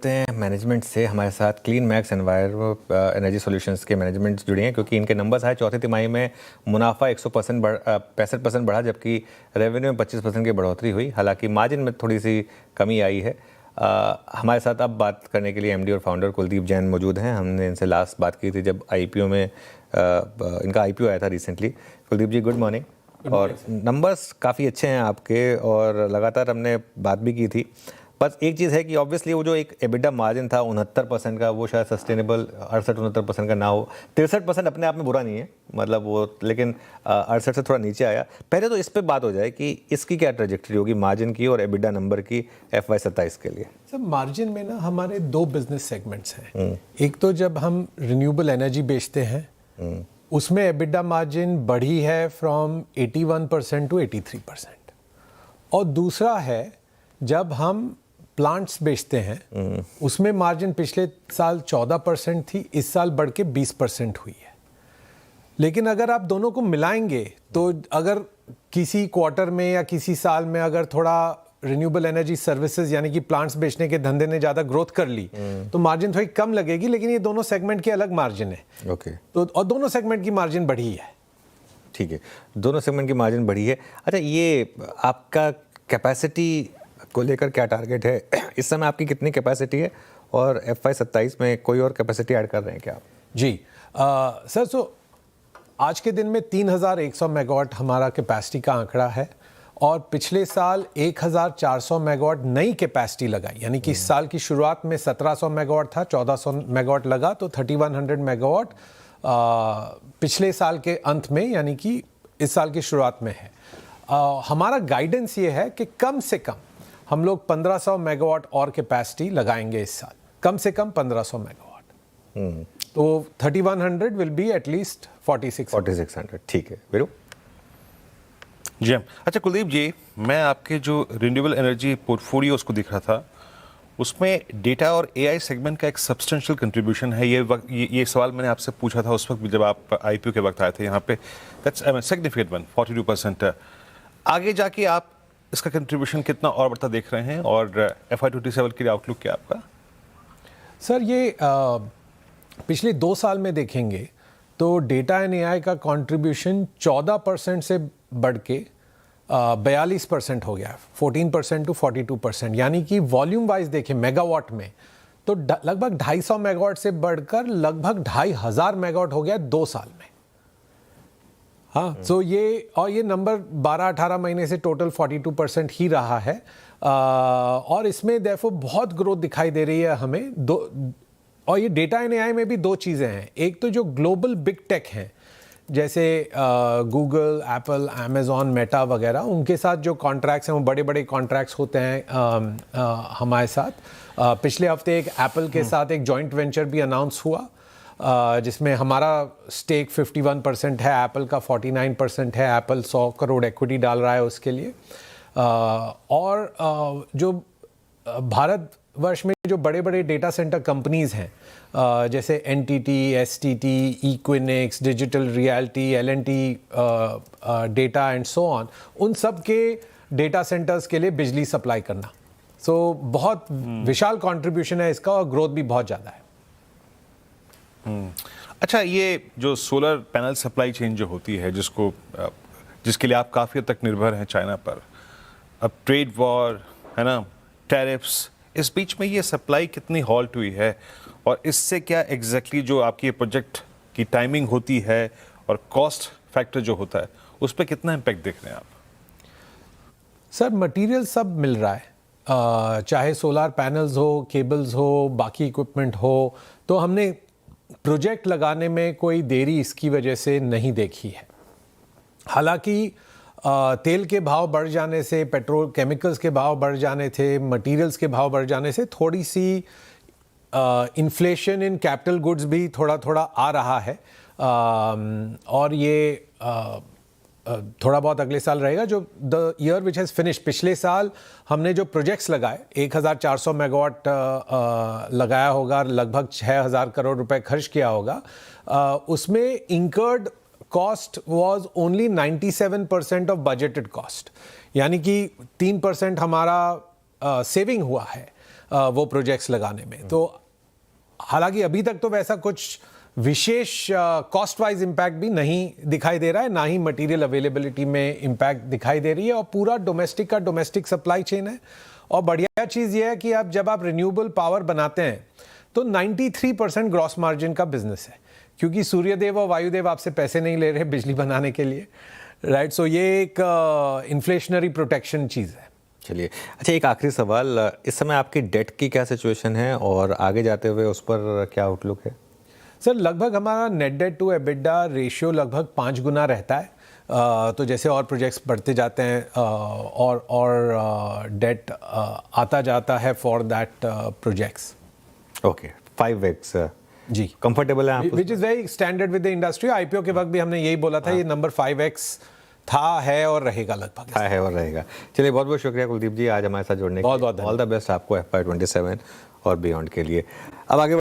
Management से हमारे साथ क्लीन मैक्स एनर्जी सॉल्यूशंस के मैनेजमेंट जुड़े हैं क्योंकि इनके नंबर्स आए चौथी तिमाही में मुनाफा 65% बढ़ा जबकि रेवेन्यू में 25% की बढ़ोतरी हुई। हालांकि मार्जिन में थोड़ी सी कमी आई है। हमारे साथ अब बात करने के लिए एमडी और फाउंडर कुलदीप जैन मौजूद हैं। हमने इनसे लास्ट बात की थी जब आईपीओ में इनका आईपीओ आया था रिसेंटली। कुलदीप जी, गुड मॉर्निंग। और नंबर्स काफ़ी अच्छे हैं आपके और लगातार हमने बात भी की थी। बस एक चीज़ है कि ऑब्वियसली वो जो एक एबिटा मार्जिन था 69% का, वो शायद सस्टेनेबल 68-69% का ना हो। 63% अपने आप में बुरा नहीं है, मतलब वो, लेकिन 68 से थोड़ा नीचे आया। पहले तो इस पे बात हो जाए कि इसकी क्या ट्रेजेक्टरी होगी मार्जिन की और एबिटा नंबर की FY27 के लिए। सर, मार्जिन में ना हमारे दो बिजनेस सेगमेंट्स हैं। एक तो जब हम रिन्यूएबल एनर्जी बेचते हैं उसमें एबिटा मार्जिन बढ़ी है फ्रॉम 81% टू 83%। और दूसरा है जब हम प्लांट्स बेचते हैं उसमें मार्जिन पिछले साल 14% थी, इस साल बढ़ के 20% हुई है। लेकिन अगर आप दोनों को मिलाएंगे तो अगर किसी क्वार्टर में या किसी साल में अगर थोड़ा रिन्यूएबल एनर्जी सर्विसेज यानी कि प्लांट्स बेचने के धंधे ने ज़्यादा ग्रोथ कर ली तो मार्जिन थोड़ी कम लगेगी, लेकिन ये दोनों सेगमेंट के अलग मार्जिन है। ओके। तो और दोनों सेगमेंट की मार्जिन बढ़ी है। ठीक है, दोनों सेगमेंट की मार्जिन बढ़ी है। अच्छा, ये आपका कैपेसिटी को लेकर क्या टारगेट है? इस समय आपकी कितनी कैपेसिटी है और FY27 में कोई और कैपेसिटी ऐड कर रहे हैं क्या आप? जी सर, तो आज के दिन में 3100 मेगावाट हमारा कैपेसिटी का आंकड़ा है और पिछले साल 1400 मेगावाट नई कैपेसिटी लगाई, यानी कि इस साल की शुरुआत में 1700 मेगावाट था, 1400 मेगावाट लगा तो 3100 मेगावाट पिछले साल के अंत में यानी कि इस साल की शुरुआत में है। हमारा गाइडेंस ये है कि कम से कम हम लोग 1500 मेगावाट और कैपेसिटी लगाएंगे इस साल, कम से कम 1500 मेगावाट। तो 3100 विल बी एटलीस्ट 4600। ठीक है वीरू जी। अच्छा कुलदीप जी, मैं आपके जो रिन्यूएबल एनर्जी पोर्टफोलियो उसको दिख रहा था, उसमें डेटा और AI सेगमेंट का एक सब्सटेंशियल कंट्रीब्यूशन है। ये सवाल मैंने आपसे पूछा था उस वक्त जब आप IPO के वक्त आए थे यहाँ पे। That's significant one, 42%। आगे जाके आप इसका कंट्रीब्यूशन कितना और बढ़ता देख रहे हैं और FY27 के लिए आउटलुक क्या आपका? सर, ये पिछले 2 साल में देखेंगे तो डेटा एंड AI का कंट्रीब्यूशन 14% से बढ़ के 42% हो गया, 14% टू 42%। यानी कि वॉल्यूम वाइज देखें मेगावाट में तो लगभग 250 मेगावाट से बढ़कर लगभग 2500 मेगावाट हो गया 2 साल में। हाँ, तो ये नंबर 12-18 महीने से टोटल 42% ही रहा है। और इसमें देखो बहुत ग्रोथ दिखाई दे रही है हमें। और ये डेटा एंड AI में भी 2 चीज़ें हैं। एक तो जो ग्लोबल बिग टेक हैं जैसे गूगल, एप्पल, अमेज़ॉन, मेटा वगैरह, उनके साथ जो कॉन्ट्रैक्ट्स हैं वो बड़े बड़े कॉन्ट्रैक्ट्स होते हैं हमारे साथ। पिछले हफ्ते एक एप्पल के साथ एक जॉइंट वेंचर भी अनाउंस हुआ जिसमें हमारा स्टेक 51% है, एप्पल का 49% है। एप्पल 100 करोड़ इक्विटी डाल रहा है उसके लिए। और जो भारतवर्ष में जो बड़े बड़े डेटा सेंटर कंपनीज़ हैं जैसे NTT, STT, Equinix, digital realty, L&T data and so on, उन सब के डेटा सेंटर्स के लिए बिजली सप्लाई करना। सो बहुत विशाल कंट्रीब्यूशन है इसका और ग्रोथ भी बहुत ज़्यादा है। अच्छा, ये जो सोलर पैनल सप्लाई चेन जो होती है जिसके लिए आप काफ़ी हद तक निर्भर हैं चाइना पर, अब ट्रेड वॉर है ना, टैरिफ्स, इस बीच में ये सप्लाई कितनी हॉल्ट हुई है और इससे क्या एग्जैक्टली जो आपकी प्रोजेक्ट की टाइमिंग होती है और कॉस्ट फैक्टर जो होता है उस पर कितना इम्पैक्ट देख रहे हैं आप? सर, मटेरियल सब मिल रहा है, चाहे सोलर पैनल्स हो, केबल्स हो, बाकी इक्विपमेंट हो। तो हमने प्रोजेक्ट लगाने में कोई देरी इसकी वजह से नहीं देखी है। हालांकि तेल के भाव बढ़ जाने से, पेट्रोल केमिकल्स के भाव बढ़ जाने थे, मटेरियल्स के भाव बढ़ जाने से थोड़ी सी इन्फ्लेशन इन कैपिटल गुड्स भी थोड़ा थोड़ा आ रहा है। और ये थोड़ा बहुत अगले साल रहेगा। जो the year which has finish, पिछले साल हमने जो प्रोजेक्ट्स लगाए 1400 मेगावाट लगाया होगा, लगभग 6000 करोड़ रुपए खर्च किया होगा, उसमें incurred cost was only 97% of budgeted cost, यानी कि 3% हमारा सेविंग हुआ है। वो प्रोजेक्ट्स लगाने में। तो हालांकि अभी तक तो वैसा कुछ विशेष कॉस्ट वाइज इम्पैक्ट भी नहीं दिखाई दे रहा है, ना ही मटेरियल अवेलेबिलिटी में इम्पैक्ट दिखाई दे रही है, और पूरा डोमेस्टिक का डोमेस्टिक सप्लाई चेन है। और बढ़िया चीज़ ये है कि अब जब आप रिन्यूएबल पावर बनाते हैं तो 93% ग्रॉस मार्जिन का बिजनेस है, क्योंकि सूर्यदेव और वायुदेव आपसे पैसे नहीं ले रहे बिजली बनाने के लिए, राइट। सो ये एक इन्फ्लेशनरी प्रोटेक्शन चीज़ है। चलिए, अच्छा एक आखिरी सवाल, इस समय आपकी डेट की क्या सिचुएशन है और आगे जाते हुए उस पर क्या आउटलुक है? सर लगभग हमारा net debt to EBITDA ratio लगभग 5 गुना रहता है। तो जैसे और प्रोजेक्ट्स बढ़ते जाते हैं और डेट आता जाता है for that projects. Okay, 5x जी, कंफर्टेबल है आप? Which is very standard with the industry. IPO के वक्त भी हमने यही बोला था, ये नंबर 5x था, है और रहेगा लगभग। है और रहेगा। चलिए, बहुत बहुत शुक्रिया कुलदीप जी आज हमारे साथ जुड़ने के लिए। बहुत ऑल द बेस्ट आपको FY 27 और बियॉन्ड के लिए। अब आगे